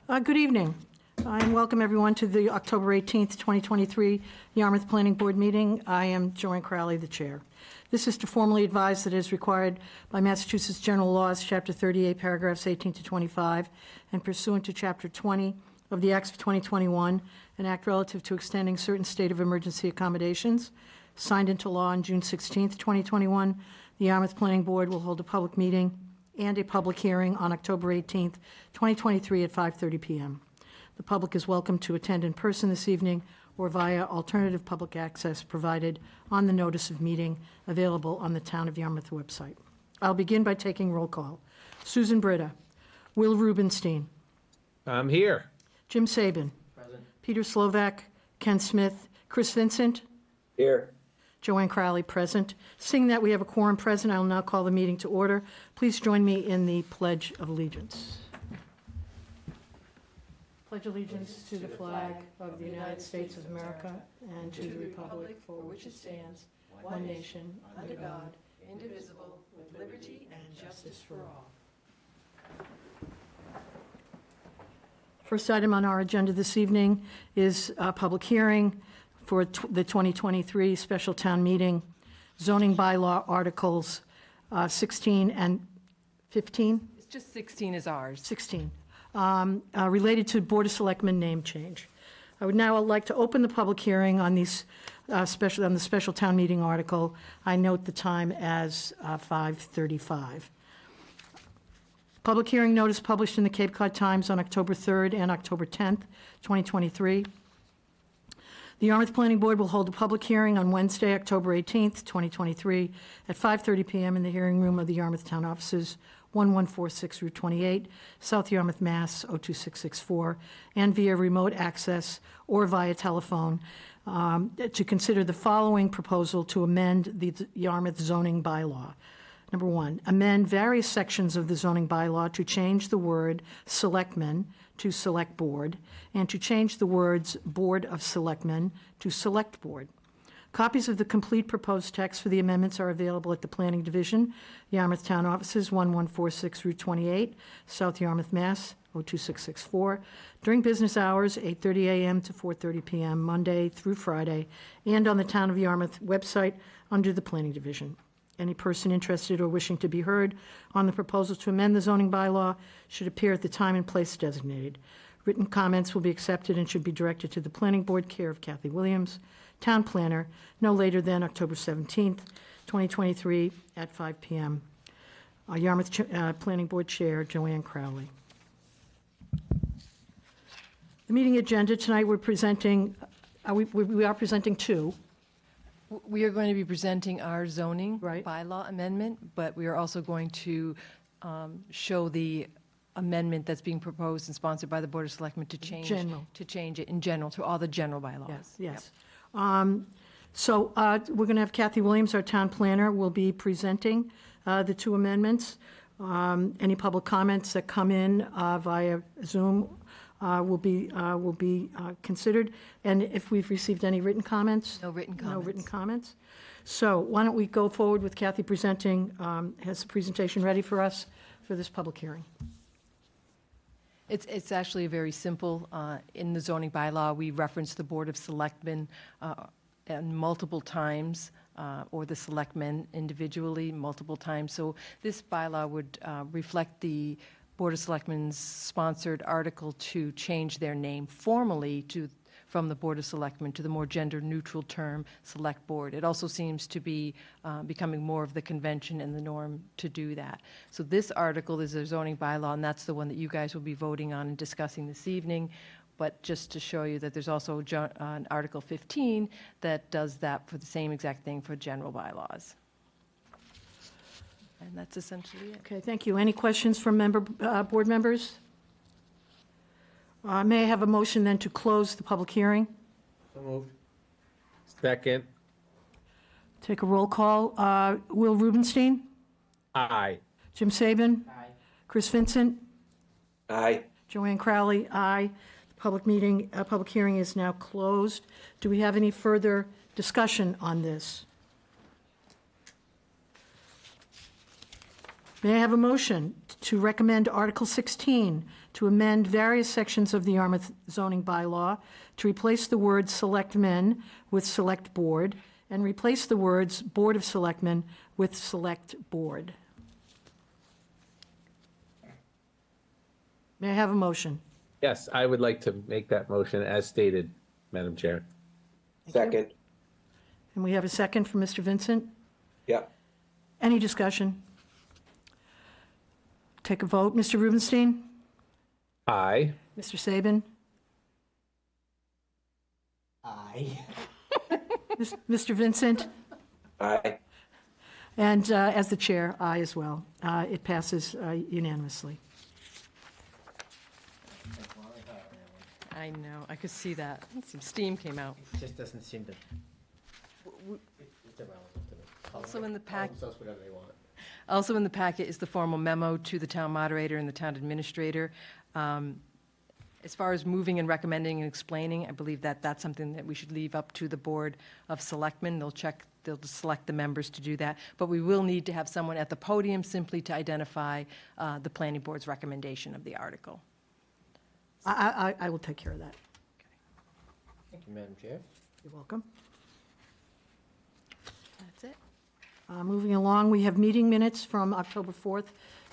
Good evening, and welcome everyone to the October 18th, 2023 Yarmouth Planning Board meeting. I am Joanne Crowley, the chair. This is to formally advise that it is required by Massachusetts General Laws, Chapter 38, paragraphs 18 to 25, and pursuant to Chapter 20 of the Acts of 2021, an act relative to extending certain state of emergency accommodations, signed into law on June 16th, 2021. The Yarmouth Planning Board will hold a public meeting and a public hearing on October 18th, 2023 at 5:30 p.m. The public is welcome to attend in person this evening or via alternative public access provided on the notice of meeting available on the Town of Yarmouth website. I'll begin by taking roll call. Susan Britta. Will Rubenstein. I'm here. Jim Sabin. Present. Peter Slovak. Ken Smith. Chris Vincent. Here. Joanne Crowley, present. Seeing that we have a quorum present, I will now call the meeting to order. Please join me in the Pledge of Allegiance. Pledge allegiance to the flag of the United States of America and to the republic for which it stands, one nation, under God, indivisible, with liberty and justice for all. First item on our agenda this evening is a public hearing for the 2023 special town meeting, zoning bylaw articles 16 and 15? It's just 16 is ours. 16, related to Board of Selectmen name change. I would now like to open the public hearing on these on the special town meeting article. I note the time as 5:35. Public hearing notice published in the Cape Cod Times on October 3rd and October 10th, 2023. The Yarmouth Planning Board will hold a public hearing on Wednesday, October 18th, 2023, at 5:30 p.m. in the hearing room of the Yarmouth Town Offices, 1146 Route 28, South Yarmouth, Mass. 02664, and via remote access or via telephone to consider the following proposal to amend the Yarmouth zoning bylaw. Number one, amend various sections of the zoning bylaw to change the word selectmen to select board, and to change the words Board of Selectmen to Select Board. Copies of the complete proposed text for the amendments are available at the Planning Division, Yarmouth Town Offices, 1146 Route 28, South Yarmouth, Mass. 02664, during business hours, 8:30 a.m. to 4:30 p.m., Monday through Friday, and on the Town of Yarmouth website under the Planning Division. Any person interested or wishing to be heard on the proposal to amend the zoning bylaw should appear at the time and place designated. Written comments will be accepted and should be directed to the Planning Board, care of Kathy Williams, Town Planner, no later than October 17th, 2023 at 5 p.m. Yarmouth Planning Board Chair, Joanne Crowley. The meeting agenda tonight, we're presenting, we are presenting two. We are going to be presenting our zoning Right. bylaw amendment, but we are also going to show the amendment that's being proposed and sponsored by the Board of Selectmen to change it in general to all the general bylaws. Yes. So we're going to have Kathy Williams, our town planner, will be presenting the two amendments. Any public comments that come in via Zoom will be considered. And if we've received any written comments? No written No written comments. comments. So why don't we go forward with Kathy presenting, has the presentation ready for us for this public hearing? It's actually very simple. In the zoning bylaw, we reference the Board of Selectmen and multiple times, or the selectmen individually multiple times. So this bylaw would reflect the Board of Selectmen's sponsored article to change their name formally from the Board of Selectmen to the more gender-neutral term Select Board. It also seems to be becoming more of the convention and the norm to do that. So this article is a zoning bylaw, and that's the one that you guys will be voting on and discussing this evening. But just to show you that there's also an Article 15 that does that for the same exact thing for general bylaws. And that's essentially it. Okay, thank you. Any questions from board members? May I have a motion then to close the public hearing? So moved. Second. Take a roll call. Will Rubenstein? Aye. Jim Sabin? Aye. Chris Vincent? Aye. Joanne Crowley? Aye. The public hearing is now closed. Do we have any further discussion on this? May I have a motion to recommend Article 16 to amend various sections of the Yarmouth zoning bylaw to replace the words "selectmen" with "select board" and replace the words "Board of Selectmen" with "select board"? May I have a motion? Yes, I would like to make that motion as stated, Madam Chair. Second. And we have a second from Mr. Vincent. Yep. Any discussion? Take a vote. Mr. Rubenstein? Aye. Mr. Saban? Aye. Mr. Vincent? Aye. And as the chair, aye as well. It passes unanimously. I know, I could see that. Some steam came out. It just doesn't seem to. It's irrelevant to me. Also in the pack- Tell us whatever they want. Also in the packet is the formal memo to the town moderator and the town administrator. As far as moving and recommending and explaining, I believe that that's something that we should leave up to the Board of Selectmen. They'll select the members to do that. But we will need to have someone at the podium simply to identify the planning board's recommendation of the article. I will take care of that. Thank you, Madam Chair. You're welcome. That's it. Moving along, we have meeting minutes from October 4th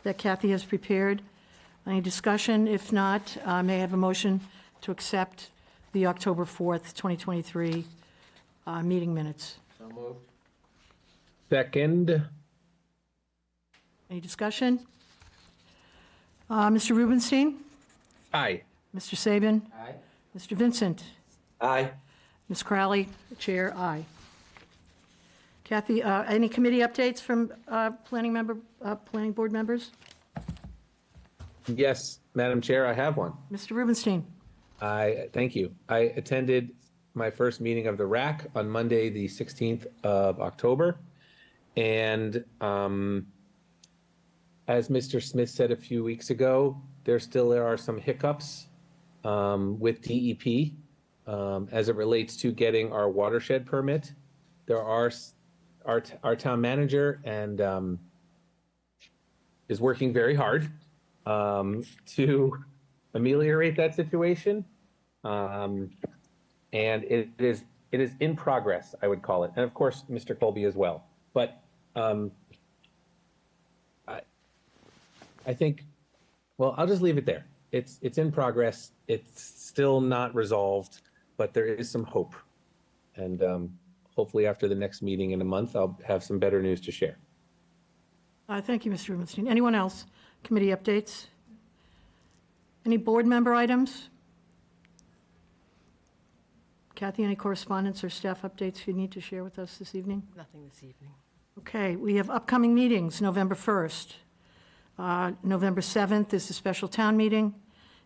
that Kathy has prepared. Any discussion? If not, may I have a motion to accept the October 4th, 2023 meeting minutes? So moved. Second. Any discussion? Mr. Rubenstein? Aye. Mr. Saban? Aye. Mr. Vincent? Aye. Ms. Crowley? Chair, aye. Kathy, any committee updates from planning board members? Yes, Madam Chair, I have one. Mr. Rubenstein? Thank you. I attended my first meeting of the RAC on Monday, the 16th of October. And as Mr. Smith said a few weeks ago, there are some hiccups with DEP as it relates to getting our watershed permit. There are our town manager and is working very hard to ameliorate that situation. And it is in progress, I would call it. And of course, Mr. Colby as well. But I think, well, I'll just leave it there. It's in progress. It's still not resolved, but there is some hope. And hopefully after the next meeting in a month, I'll have some better news to share. Thank you, Mr. Rubenstein. Anyone else? Committee updates? Any board member items? Kathy, any correspondence or staff updates you need to share with us this evening? Nothing this evening. Okay, we have upcoming meetings, November 1st. November 7th is the special town meeting,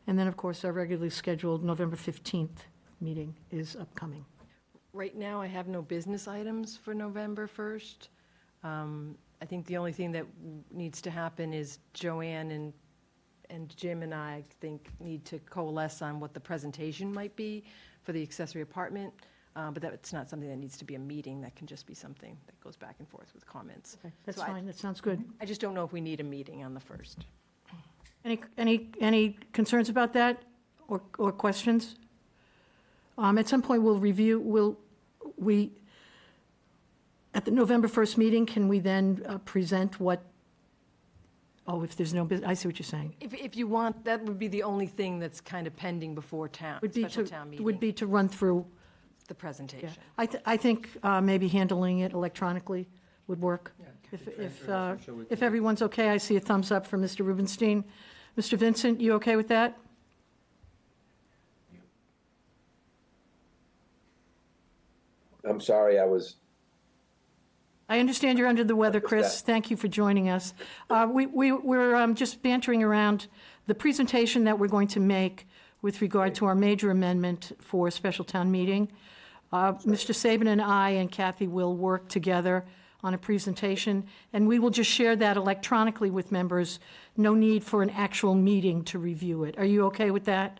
and then, of course, our regularly scheduled November 15th meeting is upcoming. Right now, I have no business items for November 1st. I think the only thing that needs to happen is Joanne and Jim and I think need to coalesce on what the presentation might be for the accessory apartment, but that's not something that needs to be a meeting. That can just be something that goes back and forth with comments. Okay, that's So I- fine, that sounds good. I just don't know if we need a meeting on the 1st. Any concerns about that or questions? At some point, at the November 1st meeting, can we then present what, if there's no business, I see what you're saying. If you want, that would be the only thing that's kind of pending before special town meeting. Would be to run through, The presentation. I think maybe handling it electronically would work. If everyone's okay, I see a thumbs up from Mr. Rubenstein. Mr. Vincent, you okay with that? I'm sorry, I understand you're under the weather, Chris. Understand. Thank you for joining us. We're just bantering around the presentation that we're going to make with regard to our major amendment for a special town meeting. Mr. Saban and I and Kathy will work together on a presentation, and we will just share that electronically with members. No need for an actual meeting to review it. Are you okay with that?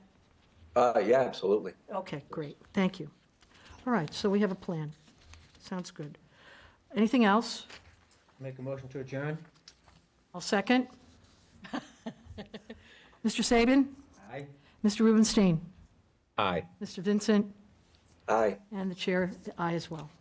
yeah, absolutely. Okay, great. Thank you. All right, so we have a plan. Sounds good. Anything else? Make a motion to adjourn? I'll second. Mr. Saban? Aye. Mr. Rubenstein? Aye. Mr. Vincent? Aye. And the chair, aye as well.